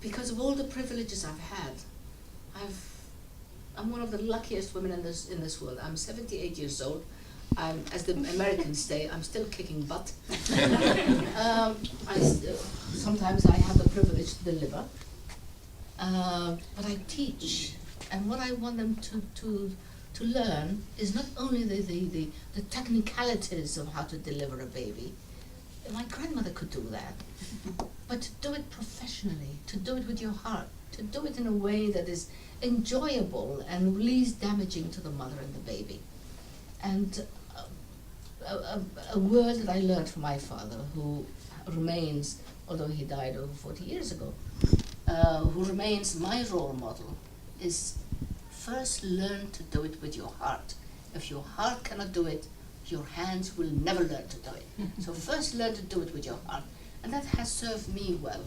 because of all the privileges I've had, I'm one of the luckiest women in this world. I'm 78 years old. As the Americans say, I'm still kicking butt. Sometimes I have the privilege to deliver, but I teach, and what I want them to learn is not only the technicalities of how to deliver a baby. My grandmother could do that, but to do it professionally, to do it with your heart, to do it in a way that is enjoyable and least damaging to the mother and the baby. And a word that I learned from my father, who remains, although he died over 40 years ago, who remains my role model, is first learn to do it with your heart. If your heart cannot do it, your hands will never learn to do it. So first learn to do it with your heart. And that has served me well.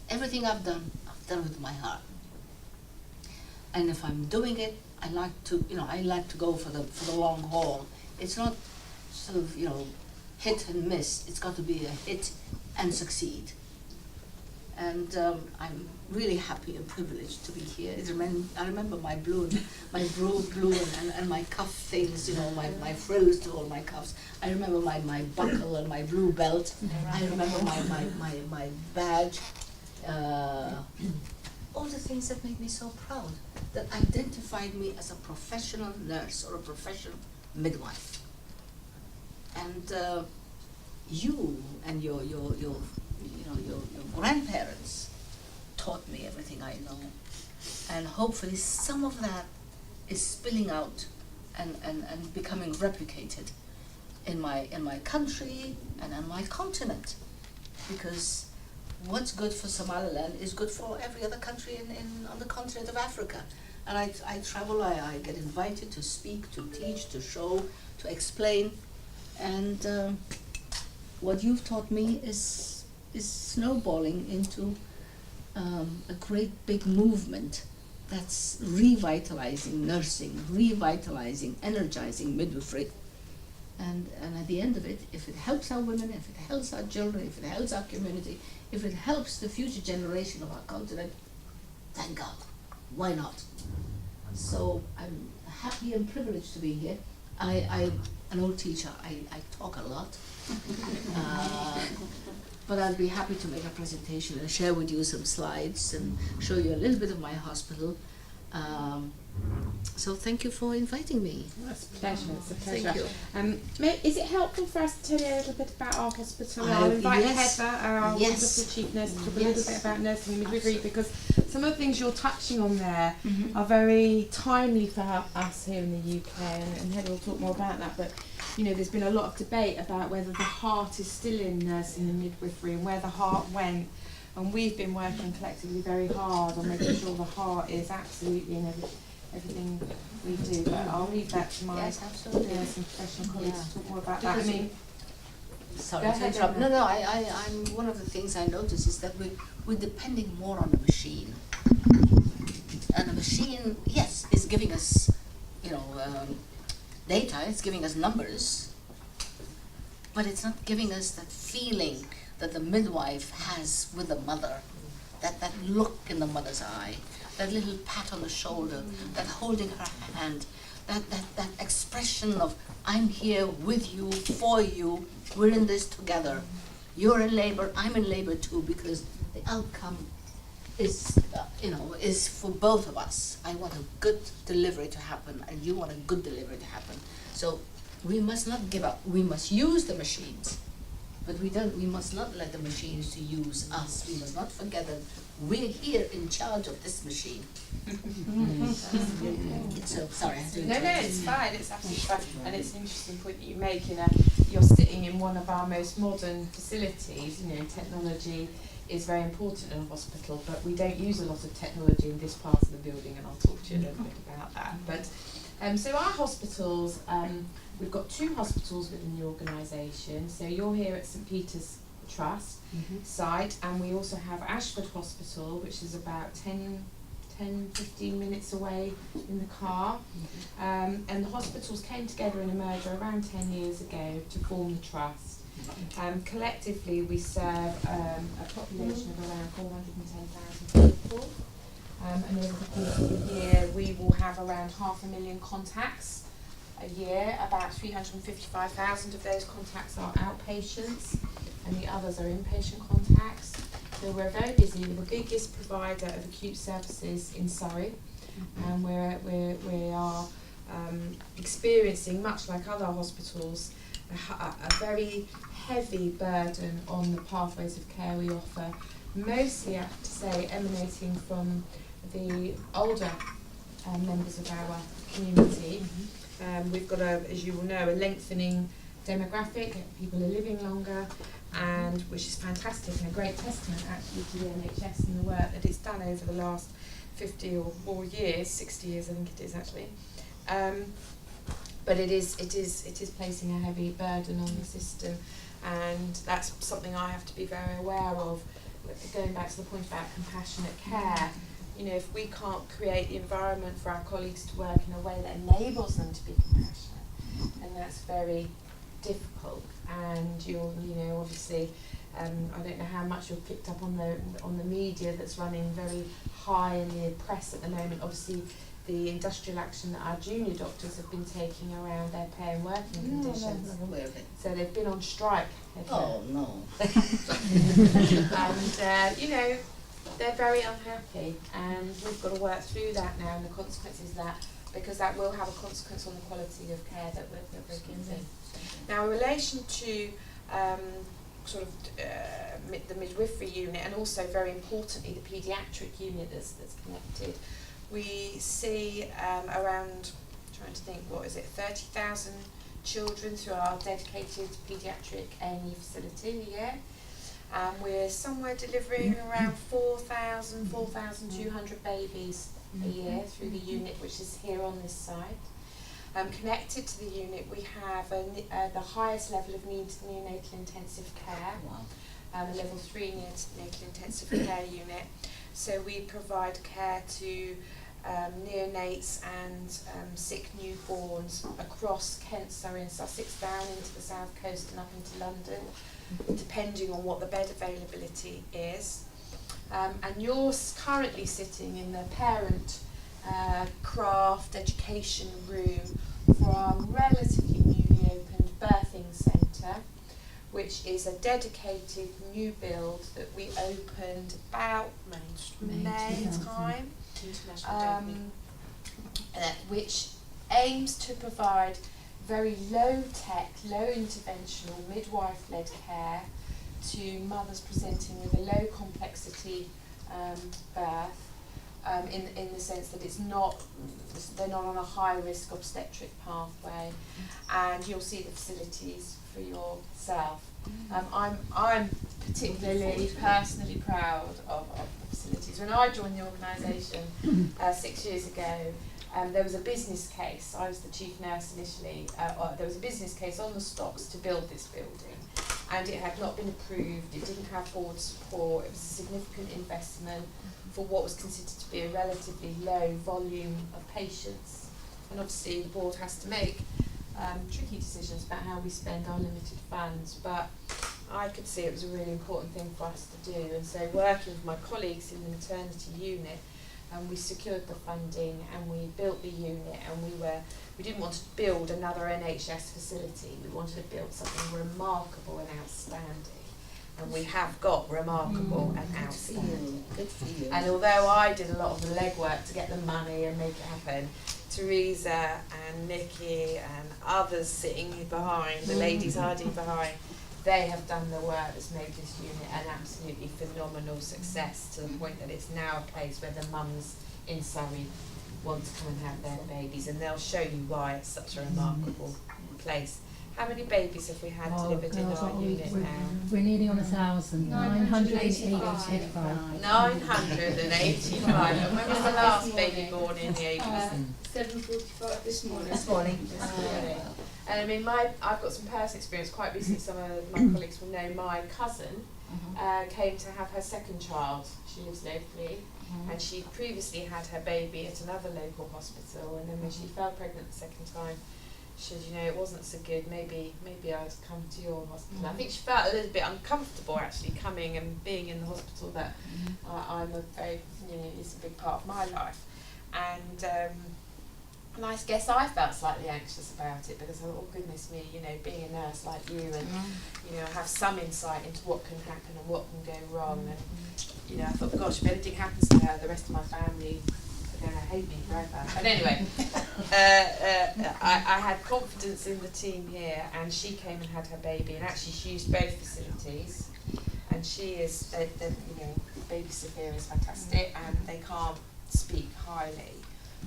Everything I've done with my heart. And if I'm doing it, I like to go for the long haul. It's not sort of, hit and miss. It's got to be a hit and succeed. And I'm really happy and privileged to be here. I remember my blue and my cuff things, my frills to all my cuffs. I remember my buckle and my blue belt. I remember my badge. All the things that made me so proud, that identified me as a professional nurse or a professional midwife. And you and your grandparents taught me everything I know, and hopefully some of that is spilling out and becoming replicated in my country and on my continent, because what's good for Somaliland is good for every other country on the continent of Africa. And I travel, I get invited to speak, to teach, to show, to explain, and what you've taught me is snowballing into a great big movement that's revitalizing nursing, revitalizing, energizing midwifery. And at the end of it, if it helps our women, if it helps our children, if it helps our community, if it helps the future generation of our continent, thank God. Why not? So I'm happy and privileged to be here. I'm an old teacher. I talk a lot. But I'll be happy to make a presentation and share with you some slides and show you a little bit of my hospital. So thank you for inviting me. It's a pleasure. It's a pleasure. Thank you. Is it helpful for us to tell you a little bit about our hospital? I'll invite Heather, our wonderful chief nurse, to talk a little bit about nursing and midwifery, because some of the things you're touching on there are very timely for us here in the UK, and Heather will talk more about that. But there's been a lot of debate about whether the heart is still in nursing and midwifery and where the heart went. And we've been working collectively very hard on making sure the heart is absolutely in everything we do. But I'll leave that to my nursing professional colleagues to talk more about that. Sorry to interrupt. No, I'm one of the things I notice is that we're depending more on the machine. And the machine, yes, is giving us, data, it's giving us numbers, but it's not giving us that feeling that the midwife has with the mother, that look in the mother's eye, that little pat on the shoulder, that holding her hand, that expression of, I'm here with you, for you, we're in this together. You're in labor, I'm in labor too, because the outcome is, is for both of us. I want a good delivery to happen, and you want a good delivery to happen. So we must not give up. We must use the machines, but we must not let the machines use us. We must not forget that we're here in charge of this machine. So sorry. No, it's fine. It's absolutely fine. And it's an interesting point that you make. You're sitting in one of our most modern facilities. Technology is very important in a hospital, but we don't use a lot of technology in this part of the building, and I'll talk to you a little bit about that. But so our hospitals, we've got 2 hospitals within the organisation. So you're here at St Peter's Trust site, and we also have Ashford Hospital, which is about 10-15 minutes away in the car. And the hospitals came together in a merger around 10 years ago to form the trust. Collectively we serve a population of around 410,000 And over the course of the year, we will have around 500,000 contacts a year. About 355,000 of those contacts are outpatients, and the others are inpatient contacts. So we're very busy. We're the biggest provider of acute services in Surrey, and we are experiencing, much like other hospitals, a very heavy burden on the pathways of care we offer, mostly, I have to say, emanating from the older members of our community. We've got, as you will know, a lengthening demographic. People are living longer, and which is fantastic and a great testament actually to the NHS and the work that it's done over the last 50 or more years, 60 years I think it is actually. But it is placing a heavy burden on the system, and that's something I have to be very aware of. Going back to the point about compassionate care, you know, if we can't create the environment for our colleagues to work in a way that enables them to be compassionate, and that's very difficult. And obviously, I don't know how much you've picked up on the media that's running very high in the press at the moment. Obviously, the industrial action that our junior doctors have been taking around their pay and working conditions. I'm not aware of it. So they've been on strike. Oh no. And they're very unhappy, and we've got to work through that now, and the consequences of that, because that will have a consequence on the quality of care that we're giving. Now, in relation to the midwifery unit, and also very importantly the paediatric unit that's connected, we see around, trying to think, 30,000 children through our dedicated paediatric A&E facility a year. We're somewhere delivering around 4,200 babies a year through the unit, which is here on this side. Connected to the unit, we have the highest level of neonatal intensive care, a level 3 neonatal intensive care unit. So we provide care to neonates and sick newborns across Kent, Surrey and Sussex, down into the south coast and up into London, depending on what the bed availability is. And you're currently sitting in the parent craft education room for our relatively newly opened birthing centre, which is a dedicated new build that we opened about May time, which aims to provide very low-tech, low-interventional, midwife-led care to mothers presenting with a low-complexity birth, in the sense that they're not on a high-risk obstetric pathway, and you'll see the facilities for yourself. I'm particularly personally proud of the facilities. When I joined the organisation 6 years ago, there was a business case. I was the chief nurse initially. There was a business case on the stocks to build this building, and it had not been approved. It didn't have board support. It was a significant investment for what was considered to be a relatively low volume of patients. And obviously the board has to make tricky decisions about how we spend our limited funds, but I could see it was a really important thing for us to do. And so, working with my colleagues in the maternity unit, we secured the funding and we built the unit, and we didn't want to build another NHS facility. We wanted to build something remarkable and outstanding. And we have got remarkable and outstanding. Good for you. And although I did a lot of the legwork to get the money and make it happen, Teresa and Nikki and others sitting behind, the ladies hiding behind, they have done the work that's made this unit an absolutely phenomenal success, to the point that it's now a place where the mums in Surrey want to come and have their babies, and they'll show you why it's such a remarkable place. How many babies have we had delivered in our unit now? We're nearly on 1,000. 985. 985. And when was the last baby born in the 80s? 7:45 this morning. And I mean, I've got some personal experience. Quite recently, some of my colleagues will know my cousin came to have her second child. She lives locally, and she previously had her baby at another local hospital, and then when she fell pregnant the second time, she said, you know, it wasn't so good, maybe I'd come to your hospital. I think she felt a little bit uncomfortable actually coming and being in the hospital that I'm a very, you know, it's a big part of my life. And I guess I felt slightly anxious about it because I thought, oh goodness me, you know, being a nurse like you and, you know, have some insight into what can happen and what can go wrong. And, you know, I thought, gosh, if anything happens to her, the rest of my family are going to hate me forever. But anyway, I had confidence in the team here, and she came and had her baby, and actually she used both facilities. And she is, you know, baby Sophia is fantastic, and they can't speak highly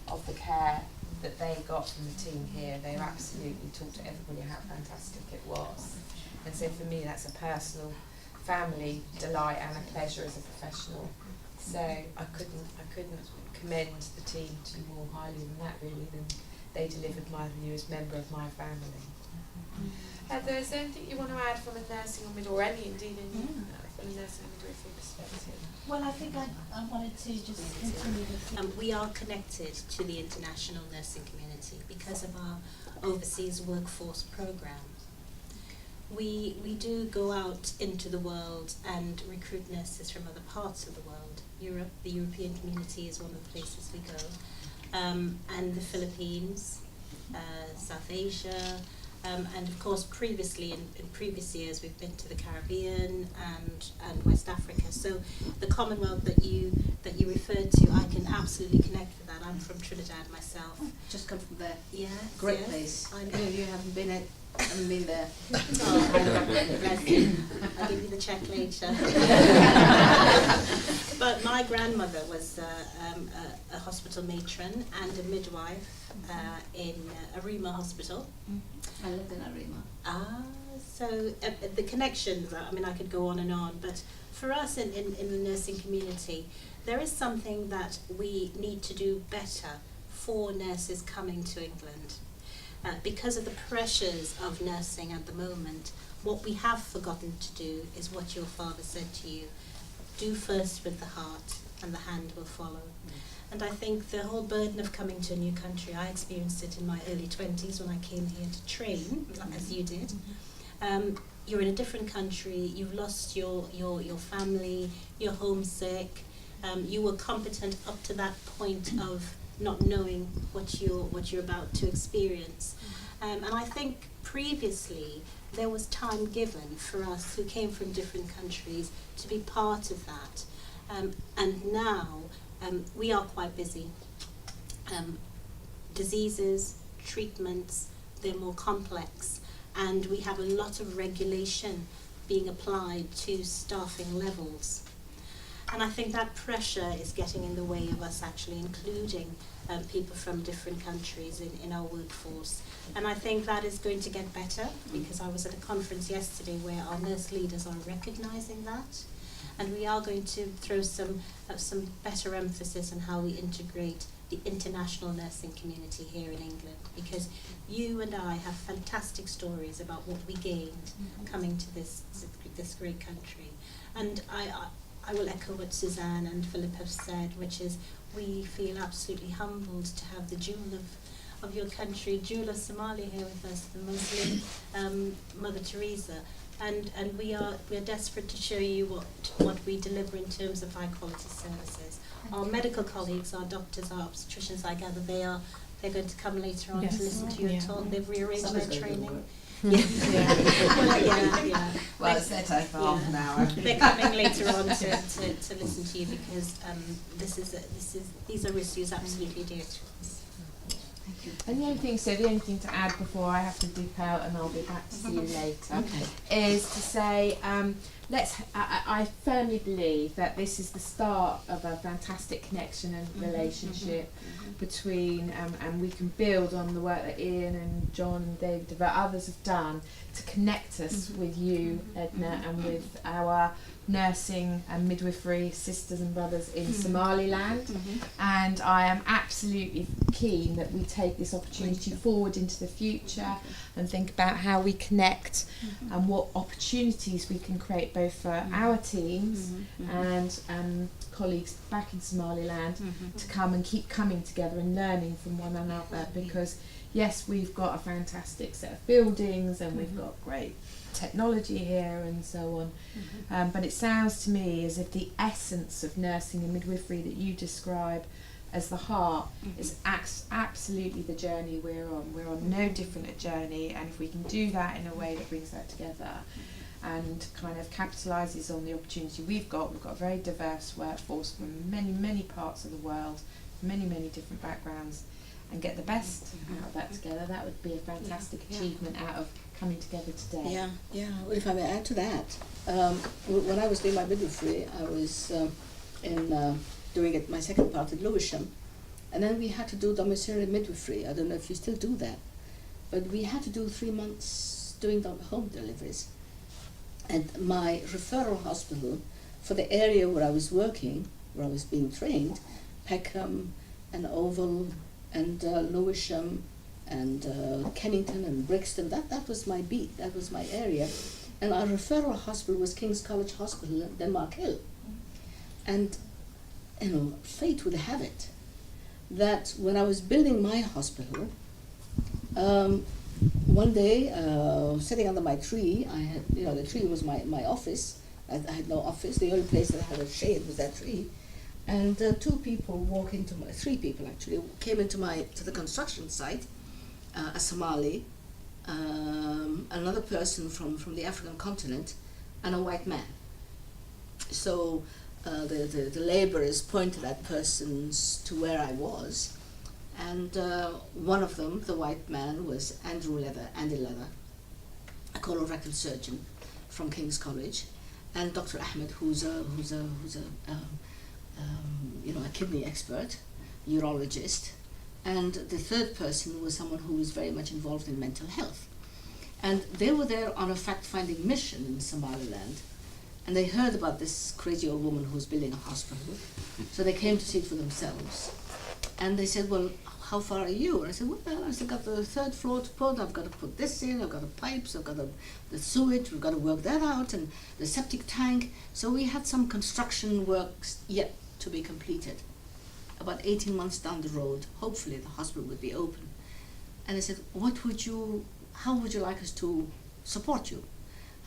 of the care that they got from the team here. They absolutely talked to everybody how fantastic it was. And so for me that's a personal family delight and a pleasure as a professional. So I couldn't commend the team to you more highly than that really, than they delivered my newest member of my family. Heather, is there anything you want to add from a nursing or midwifery, or any indeed from a nursing and midwifery perspective? Well, I think I wanted to just continue with we are connected to the international nursing community because of our overseas workforce program. We do go out into the world and recruit nurses from other parts of the world. Europe, the European community is one of the places we go, and the Philippines, South Asia. And of course, previously in previous years, we've been to the Caribbean and West Africa. So the Commonwealth that you referred to, I can absolutely connect with that. I'm from Trinidad myself. Just come from there. Yeah, Great yes. place. I I know. know you haven't been there. Oh, bless you. I'll give you the check later. But my grandmother was a hospital matron and a midwife in Arima Hospital. I lived in Arima. So the connections, I mean, I could go on and on, but for us in the nursing community, there is something that we need to do better for nurses coming to England. Because of the pressures of nursing at the moment, what we have forgotten to do is what your father said to you. Do first with the heart, and the hand will follow. And I think the whole burden of coming to a new country, I experienced it in my early 20s when I came here to train, as you did. You're in a different country, you've lost your family, you're homesick, you were competent up to that point of not knowing what you're about to experience. And I think previously there was time given for us who came from different countries to be part of that. And now we are quite busy. Diseases, treatments, they're more complex, and we have a lot of regulation being applied to staffing levels. And I think that pressure is getting in the way of us actually including people from different countries in our workforce. And I think that is going to get better, because I was at a conference yesterday where our nurse leaders are recognising that. And we are going to throw some better emphasis on how we integrate the international nursing community here in England, because you and I have fantastic stories about what we gained coming to this great country. And I will echo what Suzanne and Philip have said, which is we feel absolutely humbled to have the jewel of your country, jewel of Somalia here with us, the Muslim Mother Teresa. And we are desperate to show you what we deliver in terms of high quality services. Our medical colleagues, our doctors, our obstetricians, I gather they're going to come later on to listen to your talk. They've rearranged their training. Yeah. Well, it's their time for half an hour. They're coming later on to listen to you, because these are issues absolutely dear to us. Thank you. And the only thing to add before I have to dip out and I'll be back to see you later, is to say, I firmly believe that this is the start of a fantastic connection and relationship between, and we can build on the work that Ian and John and David and others have done to connect us with you, Edna, and with our nursing and midwifery sisters and brothers in Somaliland. And I am absolutely keen that we take this opportunity forward into the future and think about how we connect and what opportunities we can create both for our teams and colleagues back in Somaliland to come and keep coming together and learning from one another, because yes, we've got a fantastic set of buildings and we've got great technology here and so on, but it sounds to me as if the essence of nursing and midwifery that you describe as the heart is absolutely the journey we're on. We're on no different a journey, and if we can do that in a way that brings that together and kind of capitalises on the opportunity we've got a very diverse workforce from many parts of the world, many different backgrounds, and get the best out of that together, that would be a fantastic achievement out of coming together today. Yeah. Well, if I may add to that, when I was doing my midwifery, I was doing it my second part at Lewisham, and then we had to do domiciliary midwifery. I don't know if you still do that, but we had to do 3 months doing home deliveries. And my referral hospital for the area where I was working, where I was being trained, Peckham and Oval and Lewisham and Kennington and Brixton, that was my beat, that was my area. And our referral hospital was King's College Hospital in Denmark Hill. And fate would have it that when I was building my hospital, one day, sitting under my tree, I had, the tree was my office. I had no office. The only place that had a shade was that tree. And 3 people actually, came to the construction site, a Somali, another person from the African continent, and a white man. So the laborers pointed at persons to where I was, and one of them, the white man, was Andy Leather, a colorectal surgeon from King's College, and Dr. Ahmed, who's a kidney expert, urologist, and the third person was someone who was very much involved in mental health. And they were there on a fact-finding mission in Somaliland, and they heard about this crazy old woman who was building a hospital, so they came to see it for themselves. And they said, well, how far are you? And I said, well, I've got the 3rd floor to put, I've got to put this in, I've got the pipes, I've got the sewage, we've got to work that out, and the septic tank. So we had some construction works yet to be completed. About 18 months down the road, hopefully the hospital would be open. And I said, how would you like us to support you?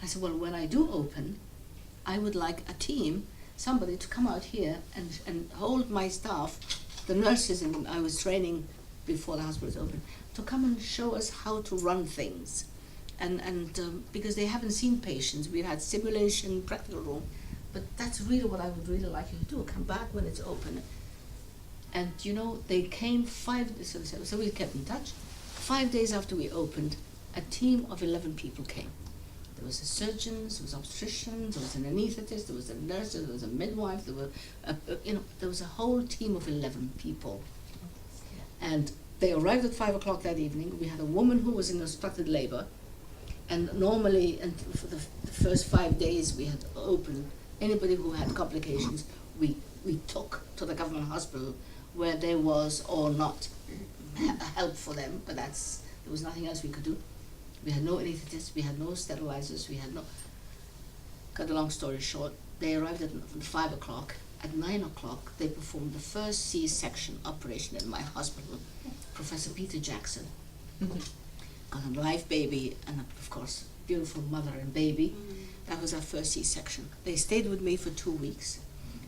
I said, well, when I do open, I would like a team, somebody to come out here and hold my staff, the nurses I was training before the hospital was open, to come and show us how to run things. And because they haven't seen patients, we had simulation, practical room, but that's really what I would really like you to do, come back when it's open. And they came so we kept in touch. 5 days after we opened, a team of 11 people came. There was a surgeon, there was obstetricians, there was an anaesthetist, there was a nurse, there was a midwife, there was a whole team of 11 people. And they arrived at 5 o'clock that evening. We had a woman who was in obstructed labor, and normally, and for the first 5 days we had opened, anybody who had complications, we took to the government hospital where there was or not help for them, but there was nothing else we could do. We had no anesthetists, we had no sterilizers, cut a long story short, they arrived at 5 o'clock. At 9 o'clock, they performed the first C-section operation in my hospital. Professor Peter Jackson got a live baby, and of course, beautiful mother and baby. That was our first C-section. They stayed with me for 2 weeks.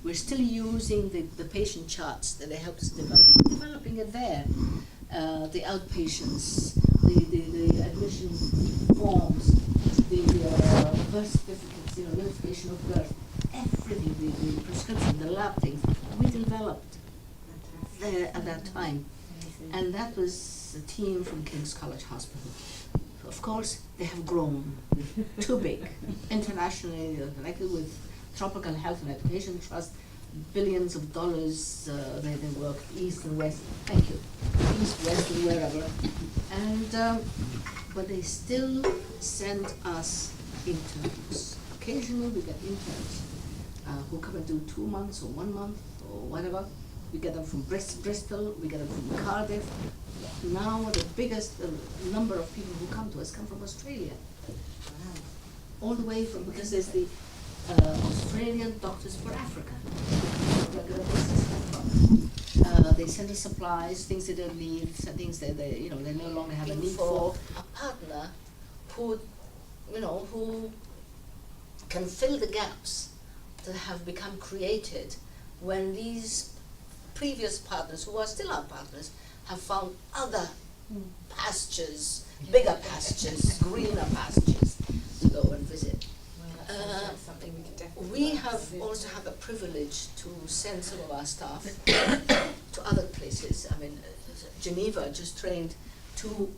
We're still using the patient charts that they helped us develop. We're developing it there. The outpatients, the admission forms, the birth certificates, notification of birth, everything, the prescription, the lab things, we developed there at that time. And that was a team from King's College Hospital. Of course, they have grown too big. Internationally, they're connected with Tropical Health and Education Trust, billions of dollars, they work east and west, thank you, east, west, and wherever. And, but they still send us interns. Occasionally we get interns who come and do 2 months or 1 month or whatever. We get them from Bristol, we get them from Cardiff. Now the biggest number of people who come to us come from Australia. All the way from, because there's the Australian Doctors for Africa. Regular basis. they send us supplies, things they don't need, some things they you know they no longer have a need for. A partner who, you know, who can fill the gaps that have become created when these previous partners, who are still our partners, have found other pastures, bigger pastures, greener pastures to go and visit. Well, that sounds like something we could definitely We work have with. also had the privilege to send some of our staff to other places. I mean, Geneva just trained 2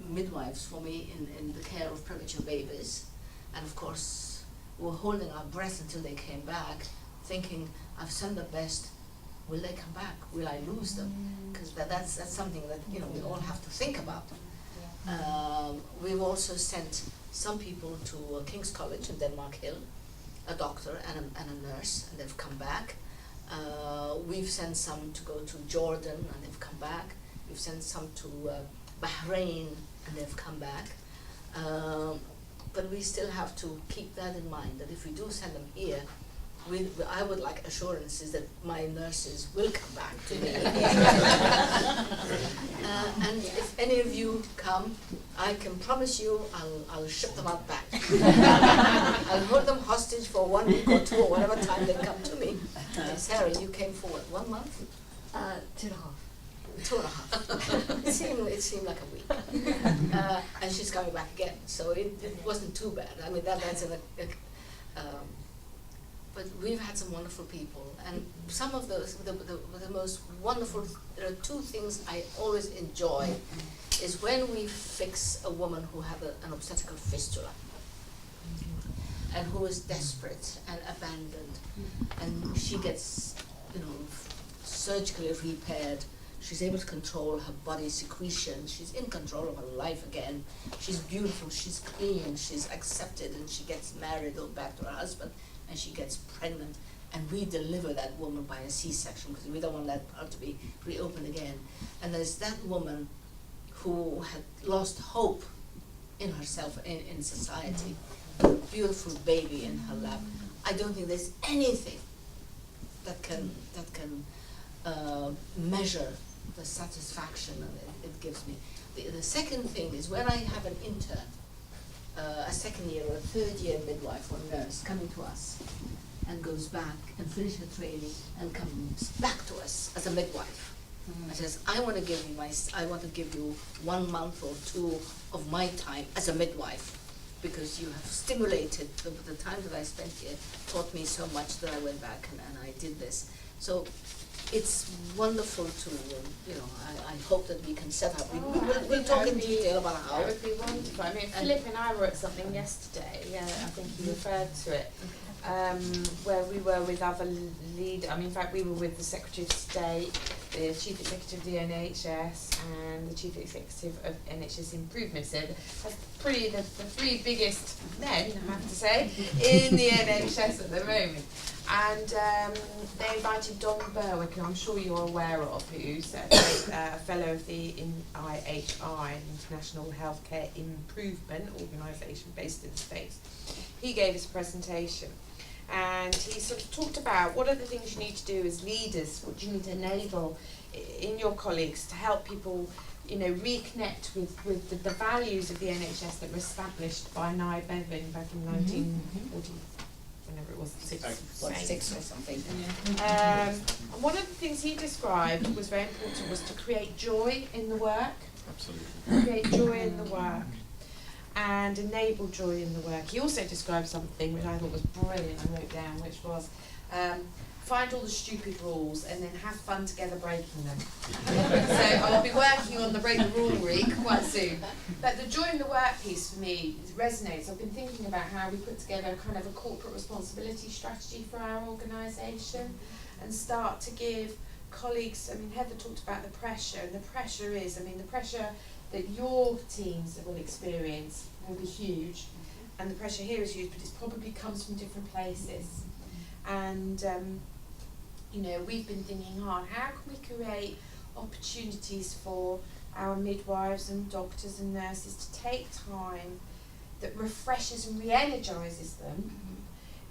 midwives for me in the care of premature babies. And of course, we were holding our breath until they came back, thinking, I've sent the best, will they come back? Will I lose them? Because that's something that, you know, we all have to think about. We've also sent some people to King's College in Denmark Hill, a doctor and a nurse, and they've come back. We've sent some to go to Jordan, and they've come back. We've sent some to Bahrain, and they've come back. But we still have to keep that in mind, that if we do send them here, I would like assurances that my nurses will come back to me. And if any of you come, I can promise you I'll ship them out back. I'll hold them hostage for 1 week or 2 or whatever time they come to me. Sarah, you came for what, 1 month? 2.5. 2.5. It seemed like a week. And she's coming back again, so it wasn't too bad. I mean, that's but we've had some wonderful people, and some of the most wonderful, there are 2 things I always enjoy, is when we fix a woman who had an obstetrical fistula, and who is desperate and abandoned, and she gets, you know, surgically repaired. She's able to control her body secretion. She's in control of her life again. She's beautiful, she's clean, she's accepted, and she gets married, goes back to her husband, and she gets pregnant. And we deliver that woman by a C-section because we don't want that part to be reopened again. And there's that woman who had lost hope in herself, in society, a beautiful baby in her lap. I don't think there's anything that can measure the satisfaction it gives me. The second thing is when I have an intern, a 2nd year or a 3rd year midwife or nurse coming to us and goes back and finishes her training and comes back to us as a midwife. And says, I want to give you 1 month or 2 of my time as a midwife, because you have stimulated the time that I spent here, taught me so much that I went back and I did this. So it's wonderful to, you know, I hope that we can set up. We'll talk in detail about how. That would be wonderful. I mean, Philip and I were at something yesterday, I think you referred to it, where we were with other leaders. I mean, in fact, we were with the Secretary of State, the Chief Executive of the NHS, and the Chief Executive of NHS Improvement. So that's pretty the 3 biggest men, I have to say, in the NHS at the moment. And they invited Don Berwick, who I'm sure you're aware of, who's a fellow of the IHI, International Healthcare Improvement Organisation based in the States. He gave us a presentation, and he sort of talked about what are the things you need to do as leaders, what you need to enable in your colleagues to help people, you know, reconnect with the values of the NHS that were established by Nye Bevan back in 1940. Whenever it was, 6 or something. And one of the things he described was very important, was to create joy in the work. Absolutely. Create joy in the work and enable joy in the work. He also described something which I thought was brilliant, I wrote down, which was find all the stupid rules and then have fun together breaking them. So I'll be working on the Break the Rule week quite soon. But the joy in the work piece for me resonates. I've been thinking about how we put together kind of a corporate responsibility strategy for our organisation and start to give colleagues, I mean, Heather talked about the pressure, and the pressure is, I mean, the pressure that your teams will experience will be huge, and the pressure here is huge, but it probably comes from different places. And you know, we've been thinking hard, how can we create opportunities for our midwives and doctors and nurses to take time that refreshes and re-energises them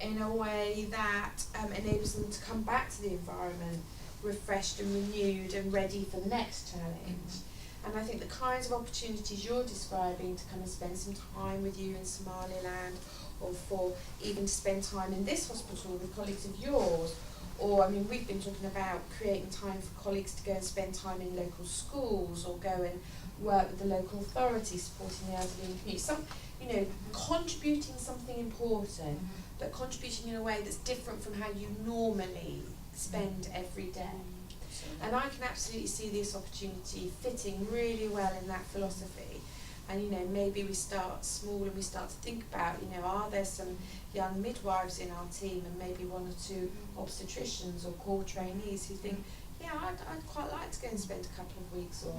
in a way that enables them to come back to the environment, refreshed and renewed and ready for the next challenge. And I think the kinds of opportunities you're describing to come and spend some time with you in Somaliland, or for even to spend time in this hospital with colleagues of yours, or I mean we've been talking about creating time for colleagues to go and spend time in local schools or go and work with the local authorities supporting the elderly in the community. Some, you know, contributing something important, but contributing in a way that's different from how you normally spend every day. And I can absolutely see this opportunity fitting really well in that philosophy. And you know, maybe we start small and we start to think about, you know, are there some young midwives in our team, and maybe one or two obstetricians or core trainees who think, yeah, I'd quite like to go and spend a couple of weeks or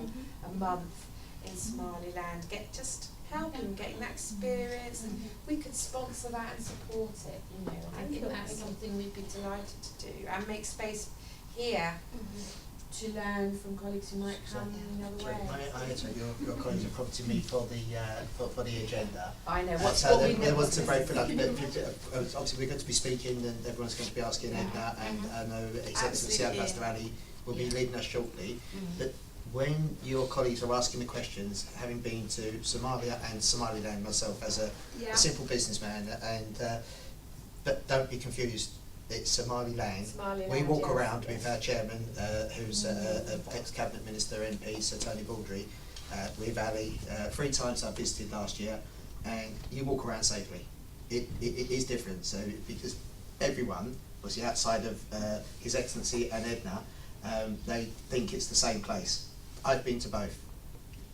a month in Somaliland, just help them getting that experience, and we could sponsor that and support it, you know. I think that's something we'd be delighted to do, and make space here to learn from colleagues who might come in another way. I take your colleagues have prompted me for the agenda. I know, So there was a very productive. Obviously, we're going to be speaking, and everyone's going to be asking Edna, and I know His Excellency Ambassador Ali will be leading us shortly. But when your colleagues are asking the questions, having been to Somalia and Somaliland myself as a simple businessman, and but don't be confused. It's Somaliland. We walk around with our chairman, who's an ex-cabinet minister, MP, Sir Tony Baldry, with Ali. 3 times I visited last year, and you walk around safely. It is different. So because everyone was outside of His Excellency and Edna, they think it's the same place. I've been to both.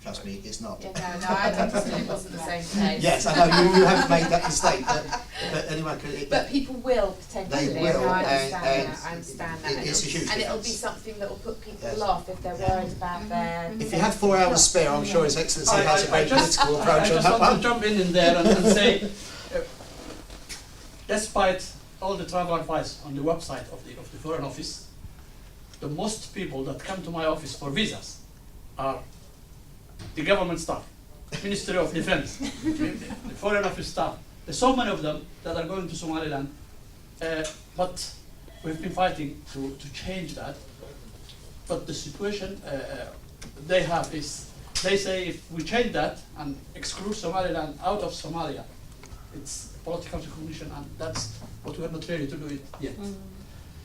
Trust me, it's not. Yeah, no, I understood it wasn't the same place. Yes, I know you haven't made that mistake, but anyone could. But people will potentially. They will, I and understand that. it's a huge and it'll be difference. something that will put people off if they're worried about their. If you have 4 hours spare, I'm sure His Excellency has a very political approach I on just that want one. to jump in there and say, despite all the travel advice on the website of the Foreign Office, the most people that come to my office for visas are the government staff, Ministry of Defense, the Foreign Office staff. There's so many of them that are going to Somaliland, but we've been fighting to change that. But the situation they have is, they say if we change that and exclude Somaliland out of Somalia, it's political recognition, and that's what we're not ready to do it yet.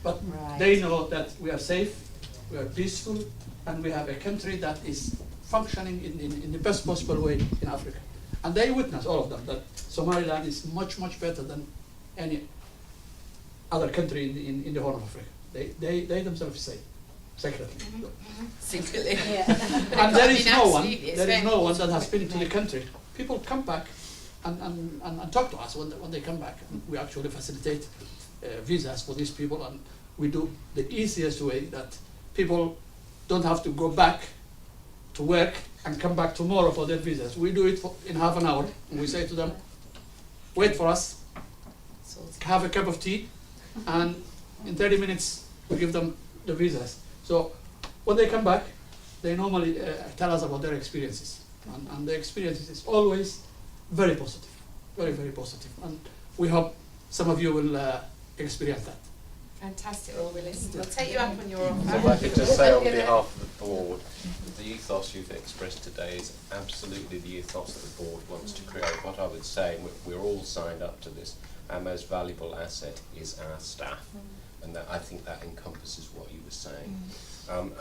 But they know that we are safe, we are peaceful, and we have a country that is functioning in the best possible way in Africa. And they witness, all of them, that Somaliland is much, much better than any other country in the Horn of Africa. They themselves say, secretly. Secretly. And there is no one that has been to the country. People come back and talk to us when they come back. We actually facilitate visas for these people, and we do the easiest way that people don't have to go back to work and come back tomorrow for their visas. We do it in half an hour, and we say to them, wait for us, have a cup of tea, and in 30 minutes we give them the visas. So when they come back, they normally tell us about their experiences, and the experiences is always very positive, very, very positive, and we hope some of you will experience that. Fantastic, well, we'll take you up on your offer. So if I could just say on behalf of the board, the ethos you've expressed today is absolutely the ethos that the board wants to create. What I would say, we're all signed up to this, our most valuable asset is our staff, and that, I think that encompasses what you were saying.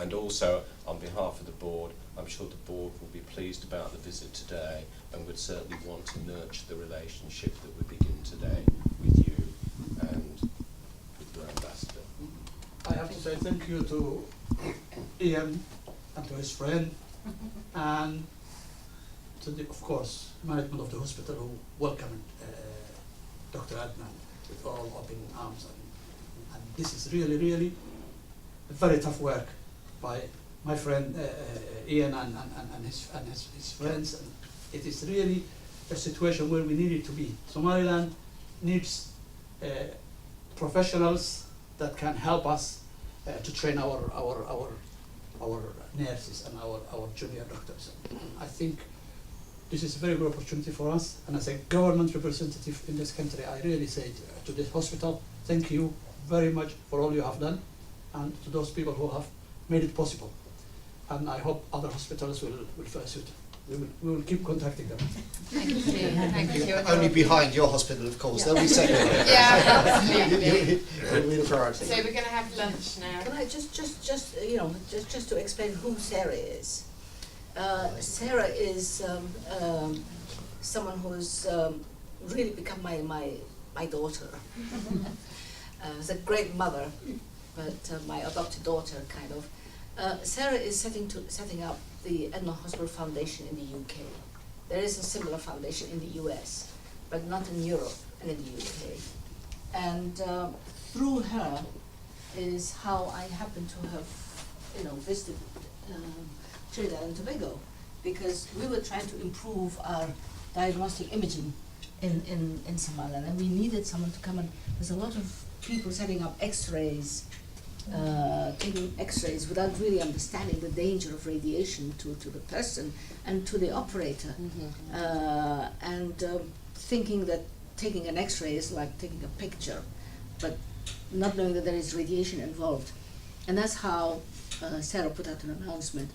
And also, on behalf of the board, I'm sure the board will be pleased about the visit today, and would certainly want to nurture the relationship that we begin today with you and with your ambassador. I have to say thank you to Ian and to his friend, and to the, of course, management of the hospital who welcomed Dr. Adnan with all open arms, and this is really, really a very tough work by my friend Ian and his friends, and it is really a situation where we need it to be. Somaliland needs professionals that can help us to train our nurses and our junior doctors. I think this is a very good opportunity for us, and as a government representative in this country, I really say to this hospital, thank you very much for all you have done. and to those people who have made it possible. And I hope other hospitals will follow suit. We will keep contacting them. Thank you. Thank you. Only behind your hospital, of course. They'll be second. Yeah, absolutely. We're the priority. So we're going to have lunch now. Can I just to explain who Sarah is? Sarah is someone who's really become my daughter. Is a great mother, but my adopted daughter, kind of. Sarah is setting up the Edna Hospital Foundation in the UK. There is a similar foundation in the US, but not in Europe and in the UK. And through her is how I happen to have, visited Trinidad and Tobago, because we were trying to improve our diagnostic imaging in Somaliland, and we needed someone to come and. There's a lot of people setting up X-rays. Taking X-rays without really understanding the danger of radiation to the person and to the operator, and thinking that taking an X-ray is like taking a picture, but not knowing that there is radiation involved. And that's how Sarah put out an announcement,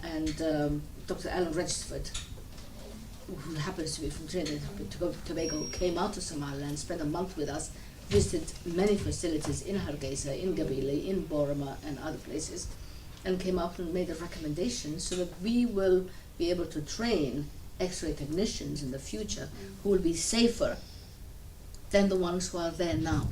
and Dr. Alan Regisford, who happens to be from Trinidad and Tobago, came out to Somaliland, spent a month with us, visited many facilities in Hargeisa, in Xadhigle, in Boroma, and other places, and came up and made a recommendation so that we will be able to train X-ray technicians in the future who will be safer than the ones who are there now.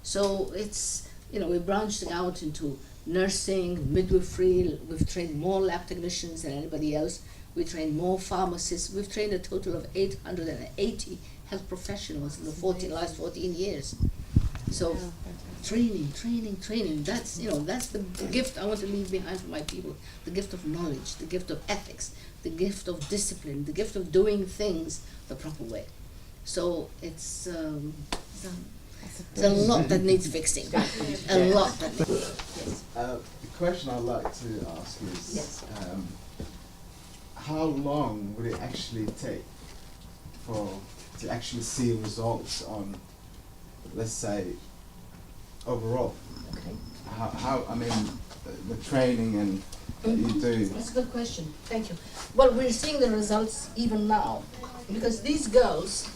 So it's, we're branching out into nursing, midwifery. We've trained more lab technicians than anybody else. We trained more pharmacists. We've trained a total of 880 health professionals in the last 14 years. So training. That's the gift I want to leave behind for my people. The gift of knowledge, the gift of ethics, the gift of discipline, the gift of doing things the proper way. So it's a lot that needs fixing. A lot that needs. Yes. The question I'd like to ask is, Yes. how long would it actually take to actually see results on, let's say, overall? Okay. How the training and that you do. That's a good question. Thank you. Well, we're seeing the results even now, because these girls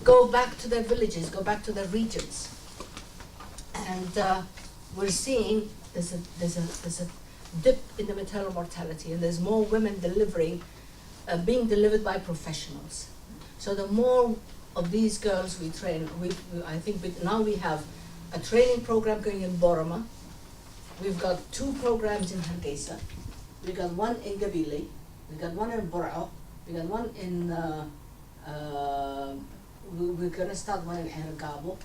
go back to their villages, go back to their regions, and we're seeing there's a dip in the maternal mortality, and there's more women being delivered by professionals. So the more of these girls we train, I think now we have a training program going in Boroma. We've got 2 programs in Hargeisa. We've got one in Xadhigle. We've got one in Borao. We've got one in, we're going to start one in Ergabo.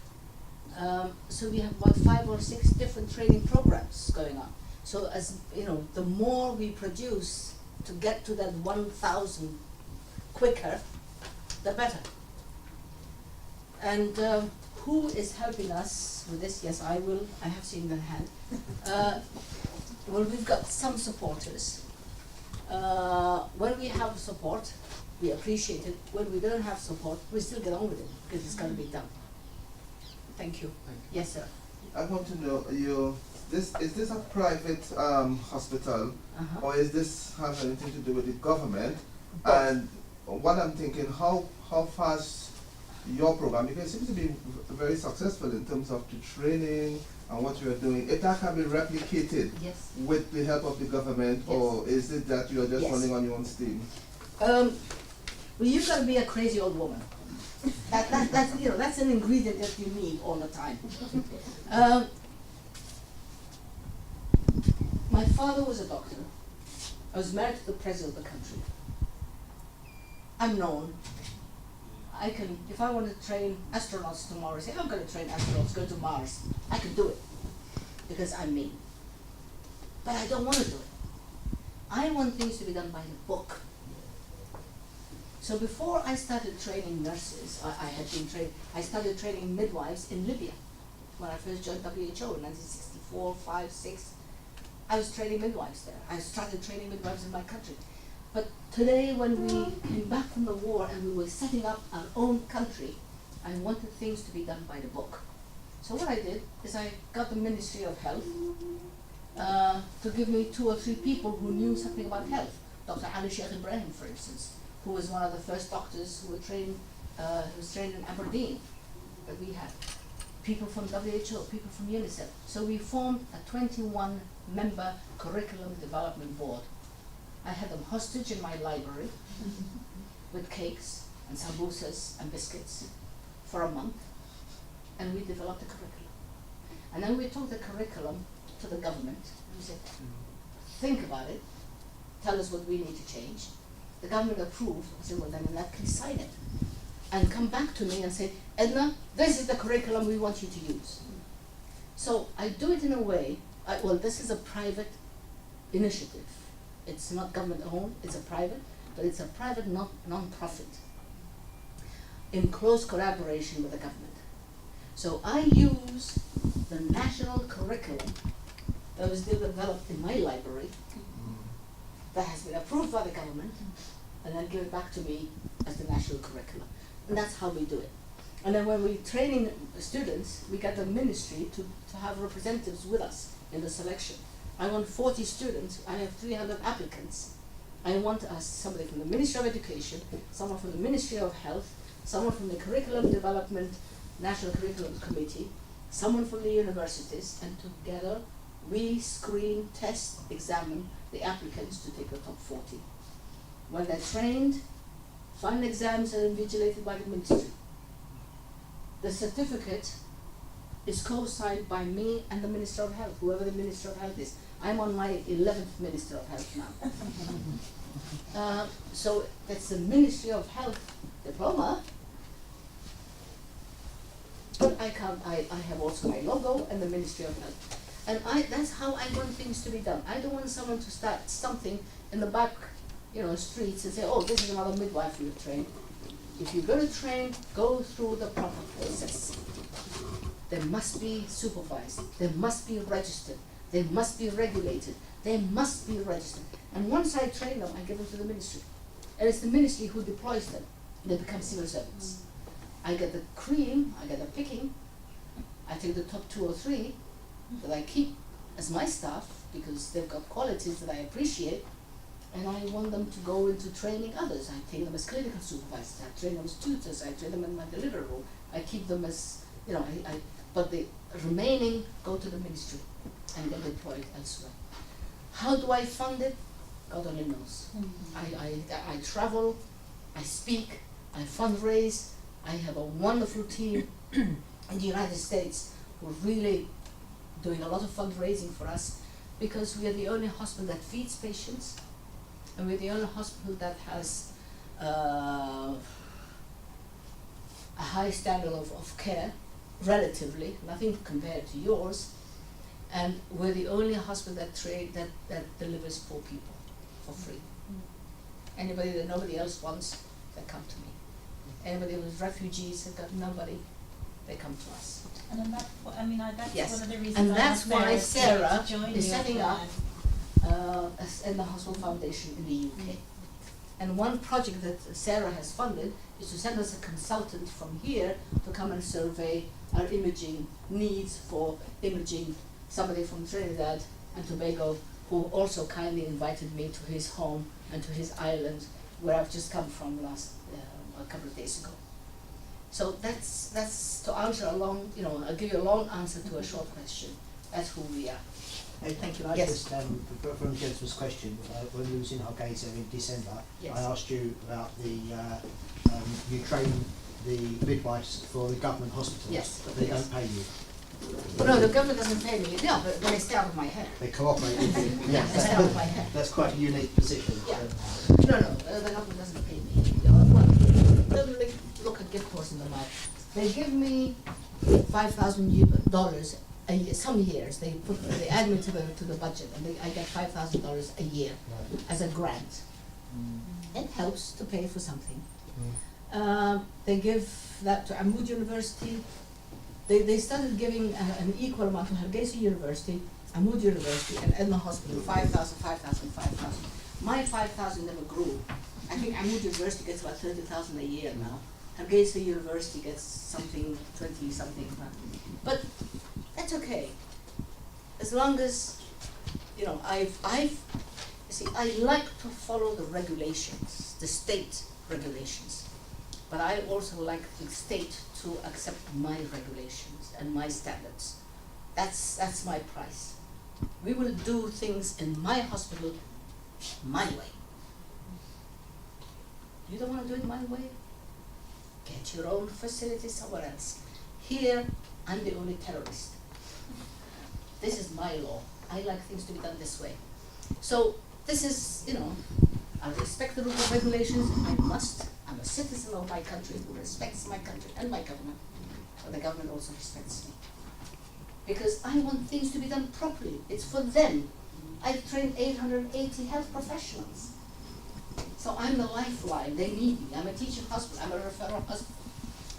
So we have about 5 or 6 different training programs going on. So as the more we produce to get to that 1,000 quicker, the better. And who is helping us with this? Yes, I will. I have seen their hand. Well, we've got some supporters. When we have support, we appreciate it. When we don't have support, we still get on with it because it's going to be done. Thank you. Yes, sir. I want to know, is this a private hospital, or is this have anything to do with the government? And what I'm thinking, how fast your program, because it seems to be very successful in terms of the training and what you are doing, if that can be replicated with the help of the government, or is it that you are just running on your own steam? Well, you've got to be a crazy old woman. That's an ingredient that you need all the time. My father was a doctor. I was married to the president of the country. I'm known. I can, if I want to train astronauts tomorrow, say, I'm going to train astronauts, go to Mars. I can do it because I'm me. But I don't want to do it. I want things to be done by the book. So before I started training nurses, I started training midwives in Libya. When I first joined WHO in 1964, 5, 6, I was training midwives there. I started training midwives in my country. But today, when we came back from the war and we were setting up our own country, I wanted things to be done by the book. So what I did is I got the Ministry of Health to give me 2 or 3 people who knew something about health. Dr. Xadhigle Hadhigle, for instance, who was one of the first doctors who was trained in Aberdeen that we had. People from WHO, people from UNICEF. So we formed a 21-member curriculum development board. I had them hostage in my library with cakes and samosas and biscuits for a month, and we developed a curriculum. And then we took the curriculum to the government and we said, think about it, tell us what we need to change. The government approved. I said, well then in that case sign it. And come back to me and say, Edna, this is the curriculum we want you to use. So I do it in a way, well, this is a private initiative. It's not government owned, it's a private, but it's a private non-profit in close collaboration with the government. So I use the national curriculum that was developed in my library, that has been approved by the government, and then give it back to me as the national curriculum. And that's how we do it. And then when we're training students, we get the ministry to have representatives with us in the selection. I want 40 students, I have 300 applicants. I want somebody from the Ministry of Education, someone from the Ministry of Health, someone from the Curriculum Development National Curriculum Committee, someone from the universities, and together we screen, test, examine the applicants to take the top 40. When they're trained, final exams are invigilated by the ministry. The certificate is co-signed by me and the Minister of Health, whoever the Minister of Health is. I'm on my 11th Minister of Health now. So that's the Ministry of Health diploma. But I have also my logo and the Ministry of Health. And that's how I want things to be done. I don't want someone to start something in the back, streets and say, oh, this is another midwife you've trained. If you're going to train, go through the proper process. They must be supervised. They must be registered. They must be regulated. They must be registered. And once I train them, I give them to the ministry. And it's the ministry who deploys them. They become civil servants. I get the cream, I get the picking. I take the top 2 or 3 that I keep as my staff because they've got qualities that I appreciate. And I want them to go into training others. I take them as clinical supervisors. I train them as tutors. I train them in my delivery room. I keep them as, but the remaining go to the ministry and get deployed elsewhere. How do I fund it? God only knows. I travel, I speak, I fundraise. I have a wonderful team in the United States who are really doing a lot of fundraising for us because we are the only hospital that feeds patients. And we're the only hospital that has a high standard of care, relatively, nothing compared to yours. And we're the only hospital that delivers poor people for free. Anybody that nobody else wants, they come to me. Anybody who's refugees that got nobody, they come to us. And that's Yes. one of the reasons And I that's asked why Sarah to join is you setting offline. up in the Hospital Foundation in the UK. And one project that Sarah has funded is to send us a consultant from here to come and survey our imaging needs for imaging somebody from Trinidad and Tobago who also kindly invited me to his home and to his island where I've just come from a couple of days ago. So that's to answer I'll give you a long answer to a short question. That's who we are. Hey, Thank you. I Yes. just, from the gentleman's question, when we was in Hargeisa in December, Yes. I asked you about you train the midwives for the government hospitals, Yes. but they don't pay you. Well, no, the government doesn't pay me. No, but they stay out of my head. They cooperate with you. Yeah, they stay out of my head. That's quite a unique position. Yeah. So. No, the government doesn't pay me. Well, look at gift horse in the mouth. They give me $5,000 a year. Some years they add me to the budget, and I get $5,000 a year as a grant. It helps to pay for something. They give that to Amud University. They started giving an equal amount to Hargeisa University, Amud University, and Edna Hospital, 5,000, 5,000, 5,000. My 5,000 never grew. I think Amud University gets about 30,000 a year now, Hargeisa University gets something, 20 something. But that's okay. As long as, you know, you see, I like to follow the regulations, the state regulations. But I also like the state to accept my regulations and my standards. That's my price. We will do things in my hospital my way. You don't want to do it my way? Get your own facility somewhere else. Here, I'm the only terrorist. This is my law. I like things to be done this way. So this is, you know, I respect the rules and regulations. I must. I'm a citizen of my country who respects my country and my government. But the government also respects me. Because I want things to be done properly. It's for them. I've trained 880 health professionals. So I'm the lifeline. They need me. I'm a teaching hospital. I'm a referral hospital.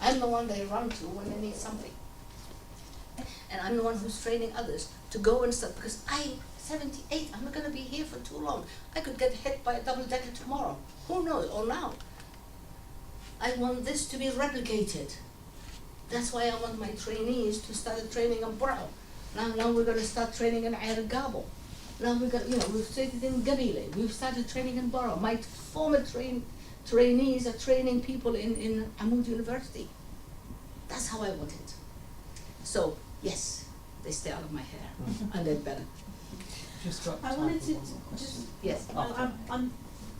I'm the one they run to when they need something. And I'm the one who's training others to go and stuff. Because I'm 78. I'm not going to be here for too long. I could get hit by a double-decker tomorrow. Who knows? Or now. I want this to be replicated. That's why I want my trainees to start training in Brow. Now we're going to start training in Gabo. Now we've started in Xadhigle. We've started training in Borough. My former trainees are training people in Amud University. That's how I want it. So, yes, they stay out of my hair, and they're better. I wanted to just, yes. Well,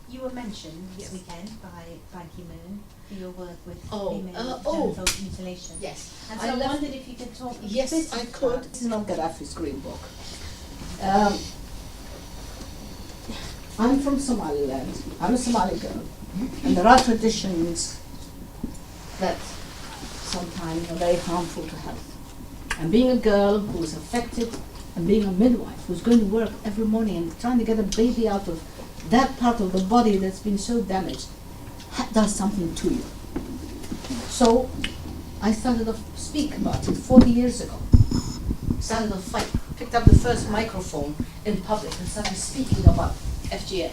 you were mentioned this weekend by Ban Ki-moon for your work with female genital mutilation. Yes. And so I wondered if you could talk a yes, bit I could. This is not Gaddafi's green book. I'm from Somaliland. I'm a Somali girl. And there are traditions that sometimes are very harmful to health. And being a girl who is affected, and being a midwife who's going to work every morning and trying to get a baby out of that part of the body that's been so damaged, does something to you. So I started to speak about it 40 years ago. Started a fight, picked up the first microphone in public and started speaking about FGM.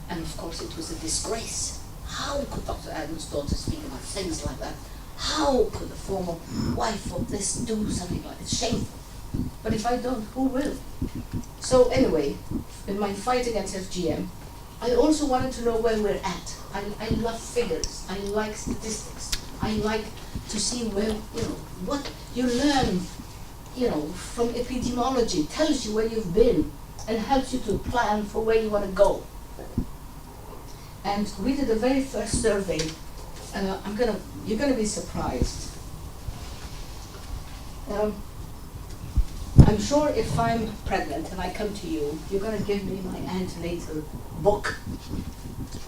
And of course it was a disgrace. How could Dr. Aden's daughter speak about things like that? How could the former wife of this do something like that? It's shameful. But if I don't, who will? So anyway, in my fight against FGM, I also wanted to know where we're at. I love figures. I like statistics. I like to see where, what you learn, from epidemiology, tells you where you've been and helps you to plan for where you want to go. And we did the very first survey. You're gonna be surprised. I'm sure if I'm pregnant and I come to you, you're gonna give me my antenatal book.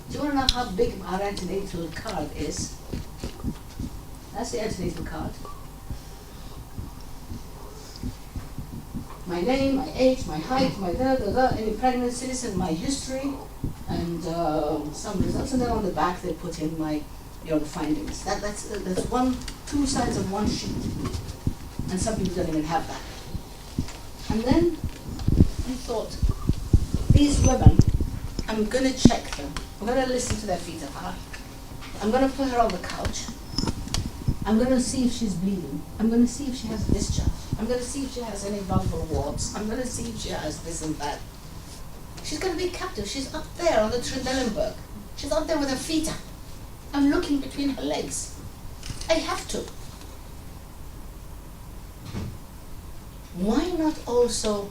Do you wanna know how big our antenatal card is? That's the antenatal card. My name, my age, my height, my any pregnancies and my history, and some results. And then on the back they put in your findings. That's 2 sides of one sheet. And some people don't even have that. And then I thought, these women, I'm going to check them. I'm going to listen to their fetal heart. I'm going to put her on the couch. I'm going to see if she's bleeding. I'm going to see if she has a discharge. I'm going to see if she has any vulval warts. I'm going to see if she has this and that. She's going to be captive. She's up there on the Trendelenburg. She's up there with her feet up. I'm looking between her legs. I have to. Why not also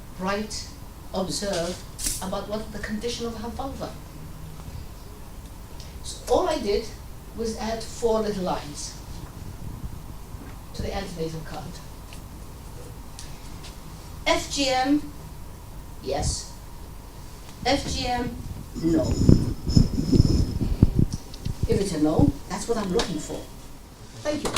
observe about what the condition of her vulva? So all I did was add 4 little lines to the antenatal card. FGM, yes. FGM, no. If it's a no, that's what I'm looking for. Thank you.